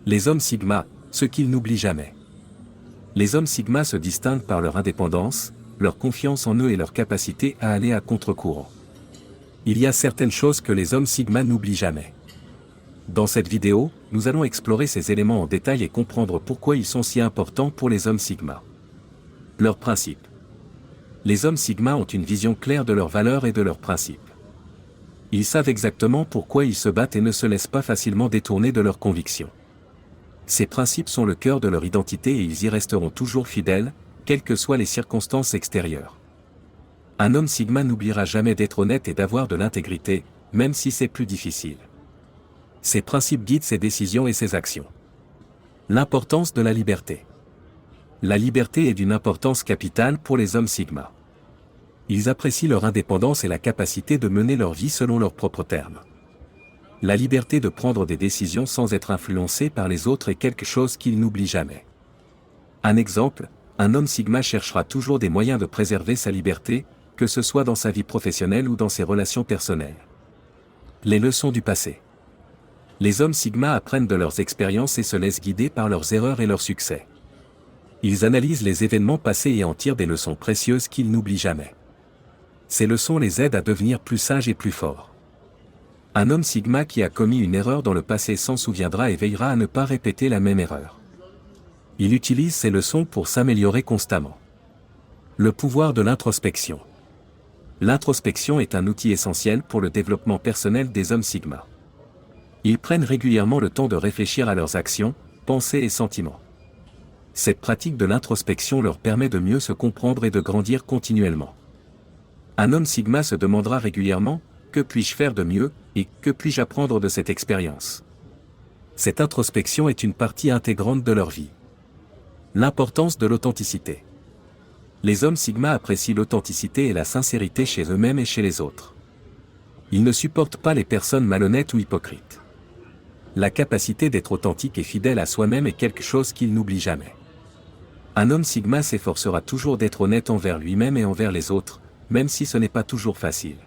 Les hommes Sigma, ce qu'ils n'oublient jamais. Les hommes Sigma se distinguent par leur indépendance, leur confiance en eux et leur capacité à aller à contre-courant. Il y a certaines choses que les hommes Sigma n'oublient jamais. Dans cette vidéo, nous allons explorer ces éléments en détail et comprendre pourquoi ils sont si importants pour les hommes Sigma. Leurs principes. Les hommes Sigma ont une vision claire de leurs valeurs et de leurs principes. Ils savent exactement pourquoi ils se battent et ne se laissent pas facilement détourner de leurs convictions. Ces principes sont le cœur de leur identité et ils y resteront toujours fidèles, quelles que soient les circonstances extérieures. Un homme Sigma n'oubliera jamais d'être honnête et d'avoir de l'intégrité, même si c'est plus difficile. Ces principes guident ses décisions et ses actions. L'importance de la liberté. La liberté est d'une importance capitale pour les hommes Sigma. Ils apprécient leur indépendance et la capacité de mener leur vie selon leurs propres termes. La liberté de prendre des décisions sans être influencé par les autres est quelque chose qu'ils n'oublient jamais. Un exemple, un homme Sigma cherchera toujours des moyens de préserver sa liberté, que ce soit dans sa vie professionnelle ou dans ses relations personnelles. Les leçons du passé. Les hommes Sigma apprennent de leurs expériences et se laissent guider par leurs erreurs et leurs succès. Ils analysent les événements passés et en tirent des leçons précieuses qu'ils n'oublient jamais. Ces leçons les aident à devenir plus sages et plus forts. Un homme Sigma qui a commis une erreur dans le passé s'en souviendra et veillera à ne pas répéter la même erreur. Il utilise ces leçons pour s'améliorer constamment. Le pouvoir de l'introspection. L'introspection est un outil essentiel pour le développement personnel des hommes Sigma. Ils prennent régulièrement le temps de réfléchir à leurs actions, pensées et sentiments. Cette pratique de l'introspection leur permet de mieux se comprendre et de grandir continuellement. Un homme Sigma se demandera régulièrement « Que puis-je faire de mieux ?» et « Que puis-je apprendre de cette expérience ?» Cette introspection est une partie intégrante de leur vie. L'importance de l'authenticité. Les hommes Sigma apprécient l'authenticité et la sincérité chez eux-mêmes et chez les autres. Ils ne supportent pas les personnes malhonnêtes ou hypocrites. La capacité d'être authentique et fidèle à soi-même est quelque chose qu'ils n'oublient jamais. Un homme Sigma s'efforcera toujours d'être honnête envers lui-même et envers les autres, même si ce n'est pas toujours facile.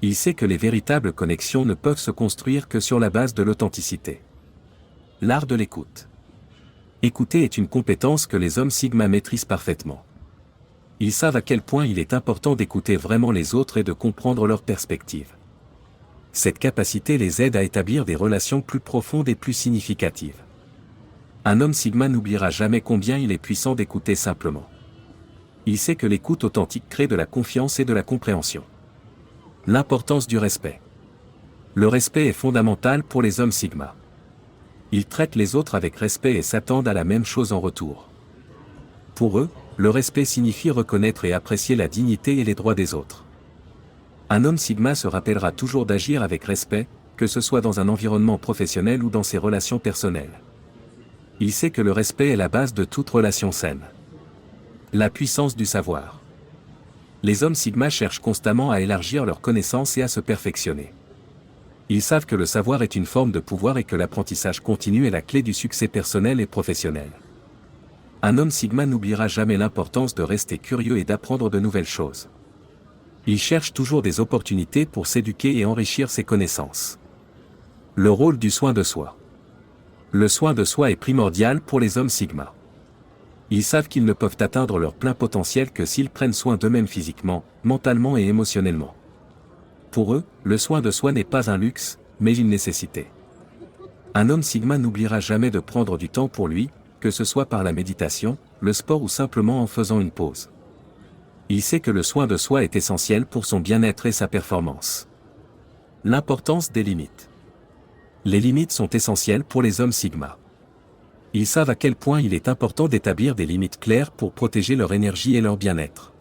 Il sait que les véritables connexions ne peuvent se construire que sur la base de l'authenticité. L'art de l'écoute. Écouter est une compétence que les hommes Sigma maîtrisent parfaitement. Ils savent à quel point il est important d'écouter vraiment les autres et de comprendre leurs perspectives. Cette capacité les aide à établir des relations plus profondes et plus significatives. Un homme Sigma n'oubliera jamais combien il est puissant d'écouter simplement. Il sait que l'écoute authentique crée de la confiance et de la compréhension. L'importance du respect. Le respect est fondamental pour les hommes Sigma. Ils traitent les autres avec respect et s'attendent à la même chose en retour. Pour eux, le respect signifie reconnaître et apprécier la dignité et les droits des autres. Un homme Sigma se rappellera toujours d'agir avec respect, que ce soit dans un environnement professionnel ou dans ses relations personnelles. Il sait que le respect est la base de toute relation saine. La puissance du savoir. Les hommes Sigma cherchent constamment à élargir leurs connaissances et à se perfectionner. Ils savent que le savoir est une forme de pouvoir et que l'apprentissage continu est la clé du succès personnel et professionnel. Un homme Sigma n'oubliera jamais l'importance de rester curieux et d'apprendre de nouvelles choses. Il cherche toujours des opportunités pour s'éduquer et enrichir ses connaissances. Le rôle du soin de soi. Le soin de soi est primordial pour les hommes Sigma. Ils savent qu'ils ne peuvent atteindre leur plein potentiel que s'ils prennent soin d'eux-mêmes physiquement, mentalement et émotionnellement. Pour eux, le soin de soi n'est pas un luxe, mais une nécessité. Un homme Sigma n'oubliera jamais de prendre du temps pour lui, que ce soit par la méditation, le sport ou simplement en faisant une pause. Il sait que le soin de soi est essentiel pour son bien-être et sa performance. L'importance des limites. Les limites sont essentielles pour les hommes Sigma. Ils savent à quel point il est important d'établir des limites claires pour protéger leur énergie et leur bien-être.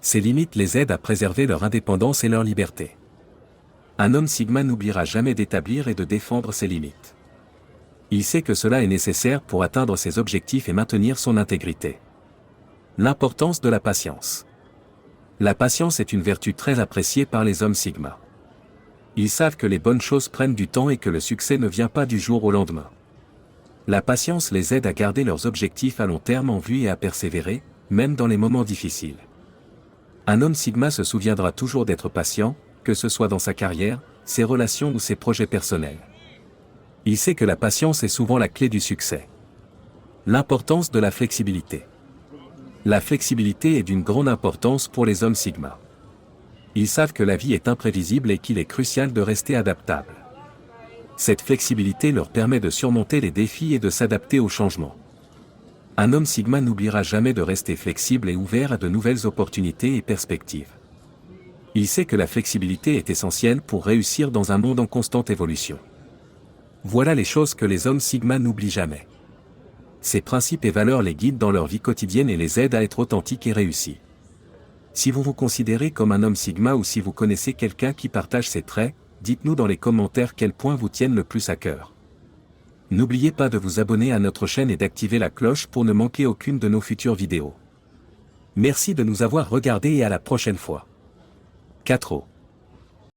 Ces limites les aident à préserver leur indépendance et leur liberté. Un homme Sigma n'oubliera jamais d'établir et de défendre ses limites. Il sait que cela est nécessaire pour atteindre ses objectifs et maintenir son intégrité. L'importance de la patience. La patience est une vertu très appréciée par les hommes Sigma. Ils savent que les bonnes choses prennent du temps et que le succès ne vient pas du jour au lendemain. La patience les aide à garder leurs objectifs à long terme en vue et à persévérer, même dans les moments difficiles. Un homme Sigma se souviendra toujours d'être patient, que ce soit dans sa carrière, ses relations ou ses projets personnels. Il sait que la patience est souvent la clé du succès. L'importance de la flexibilité. La flexibilité est d'une grande importance pour les hommes Sigma. Ils savent que la vie est imprévisible et qu'il est crucial de rester adaptable. Cette flexibilité leur permet de surmonter les défis et de s'adapter aux changements. Un homme Sigma n'oubliera jamais de rester flexible et ouvert à de nouvelles opportunités et perspectives. Il sait que la flexibilité est essentielle pour réussir dans un monde en constante évolution. Voilà les choses que les hommes Sigma n'oublient jamais. Ces principes et valeurs les guident dans leur vie quotidienne et les aident à être authentiques et réussis. Si vous vous considérez comme un homme Sigma ou si vous connaissez quelqu'un qui partage ces traits, dites-nous dans les commentaires quels points vous tiennent le plus à cœur. N'oubliez pas de vous abonner à notre chaîne et d'activer la cloche pour ne manquer aucune de nos futures vidéos. Merci de nous avoir regardés et à la prochaine fois. 4.